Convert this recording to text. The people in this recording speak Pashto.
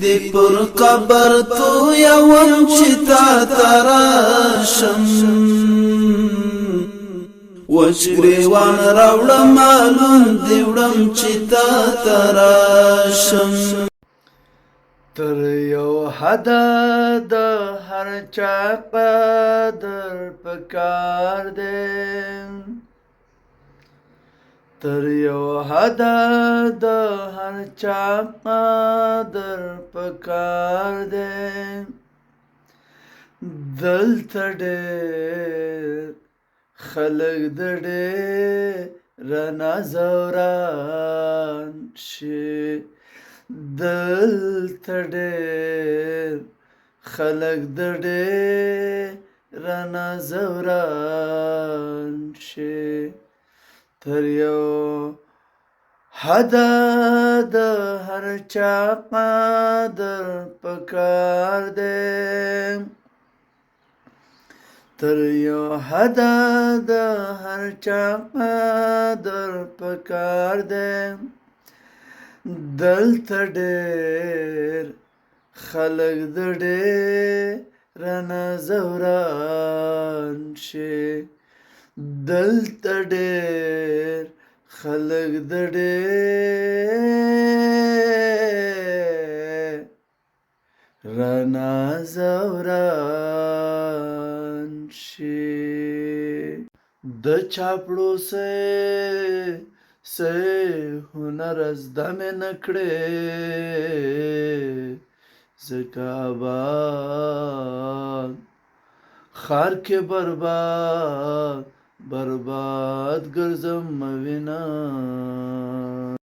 دې پر قبر تو یوم چې تا تراشم وشګریوان راوړم مالون دې وړم چې تا تراشم تر یو حده د هر چا قدر پکار دی تر یو حده د هر چا قدر پکار دی دلته ډېر خلک د ډېر نازوران شي دلته ډېر خلک د ډېر نازوران شي تر یو حده د هر چا قدر پکار دی تر یو حده د هر چا قدر پکار دی دلته ډېر خلک د ډېر نازوران شي دلته ډېر خلک د ډېر نازوران شي د چاپلوسۍ هنر زده مې نه کړې ځکه اباد ښار کې برباد ګرځم مه وینه